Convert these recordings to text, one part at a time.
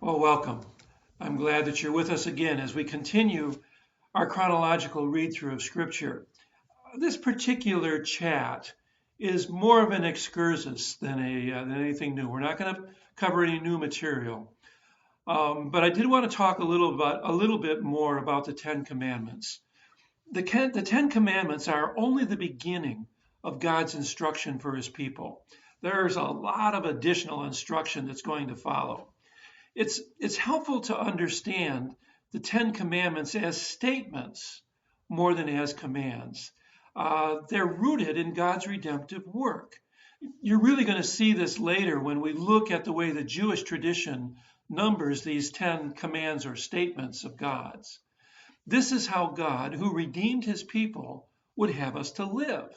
Well, welcome. I'm glad that you're with us again as we continue our chronological read through of Scripture. This particular chat is more of an excursus than anything new. We're not going to cover any new material, but I did want to talk a little bit more about the Ten Commandments. The Ten Commandments are only the beginning of God's instruction for His people. There's a lot of additional instruction that's going to follow. It's helpful to understand the Ten Commandments as statements more than as commands. They're rooted in God's redemptive work. You're really going to see this later when we look at the way the Jewish tradition numbers these 10 commands or statements of God's. This is how God, who redeemed His people, would have us to live.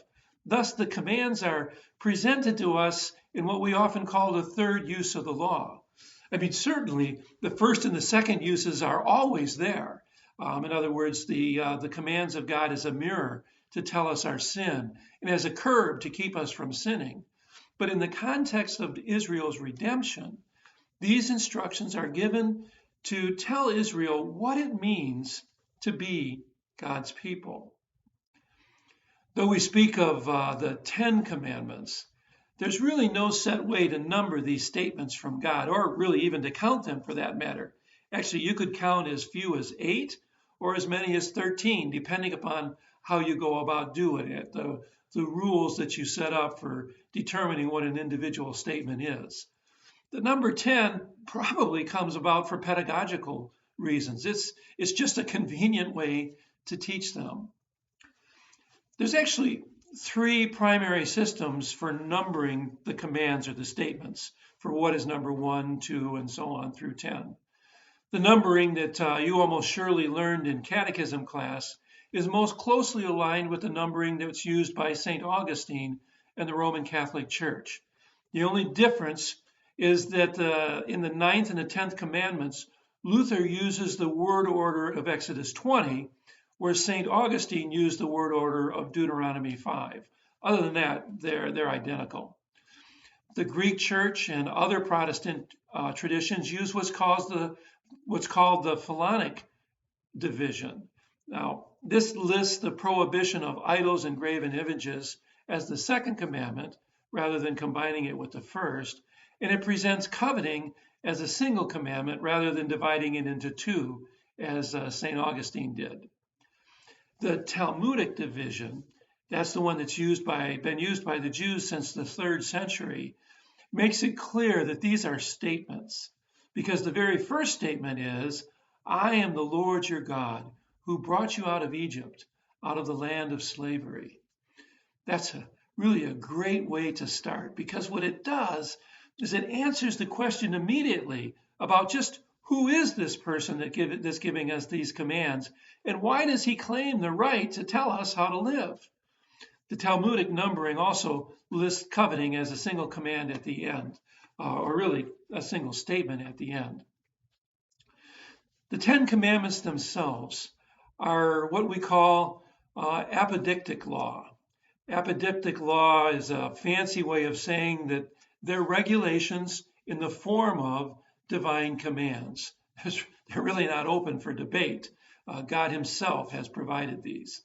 Thus, the commands are presented to us in what we often call the third use of the law. I mean, certainly the first and the second uses are always there. In other words, the commands of God as a mirror to tell us our sin and as a curb to keep us from sinning. But in the context of Israel's redemption, these instructions are given to tell Israel what it means to be God's people. Though we speak of the 10 commandments, there's really no set way to number these statements from God, or really even to count them for that matter. Actually, you could count as few as 8 or as many as 13, depending upon how you go about doing it, the rules that you set up for determining what an individual statement is. The number 10 probably comes about for pedagogical reasons. It's just a convenient way to teach them. There's actually 3 primary systems for numbering the commands or the statements for what is number 1, 2, and so on through 10. The numbering that you almost surely learned in catechism class is most closely aligned with the numbering that's used by St. Augustine and the Roman Catholic Church. The only difference is that in the 9th and the 10th commandments, Luther uses the word order of Exodus 20, where St. Augustine used the word order of Deuteronomy 5. Other than that, they're identical. The Greek Church and other Protestant traditions use what's called the Philonic division. Now, this lists the prohibition of idols and graven images as the second commandment, rather than combining it with the first, and it presents coveting as a single commandment rather than dividing it into 2, as St. Augustine did. The Talmudic division, that's the one that's been used by the Jews since the 3rd century, makes it clear that these are statements, because the very first statement is, I am the Lord your God, who brought you out of Egypt, out of the land of slavery. That's really a great way to start, because what it does is it answers the question immediately about just who is this person that's giving us these commands, and why does he claim the right to tell us how to live? The Talmudic numbering also lists coveting as a single command at the end, or really a single statement at the end. The 10 commandments themselves are what we call apodictic law. Apodictic law is a fancy way of saying that they're regulations in the form of divine commands. They're really not open for debate. God Himself has provided these.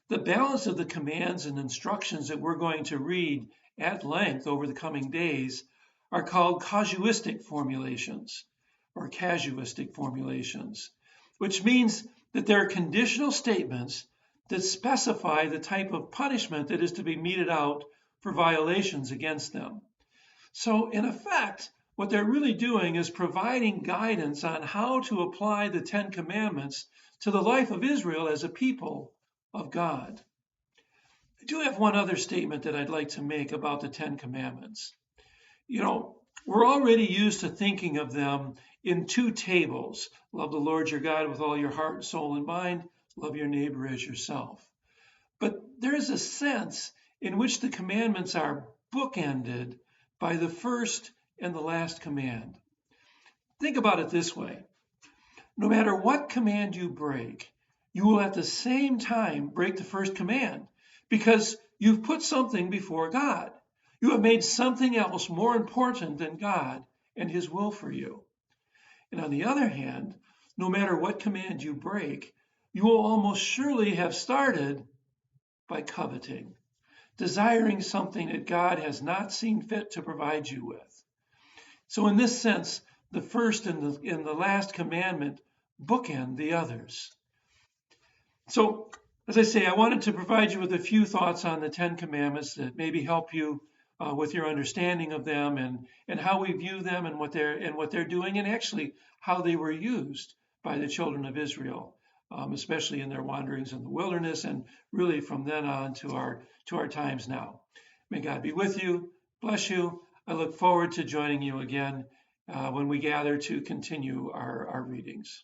The balance of the commands and instructions that we're going to read at length over the coming days are called casuistic formulations, or casuistic formulations, which means that they're conditional statements that specify the type of punishment that is to be meted out for violations against them. So in effect, what they're really doing is providing guidance on how to apply the 10 commandments to the life of Israel as a people of God. I do have one other statement that I'd like to make about the 10 commandments. You know, we're already used to thinking of them in 2 tables. Love the Lord your God with all your heart, soul, and mind. Love your neighbor as yourself. But there's a sense in which the commandments are bookended by the first and the last command. Think about it this way. No matter what command you break, you will at the same time break the first command, because you've put something before God. You have made something else more important than God and His will for you. And on the other hand, no matter what command you break, you will almost surely have started by coveting, desiring something that God has not seen fit to provide you with. So in this sense, the first and the last commandment bookend the others. So, as I say, I wanted to provide you with a few thoughts on the Ten Commandments that maybe help you with your understanding of them and how we view them and what they're doing, and actually how they were used by the children of Israel, especially in their wanderings in the wilderness, and really from then on to our times now. May God be with you, bless you. I look forward to joining you again when we gather to continue our readings.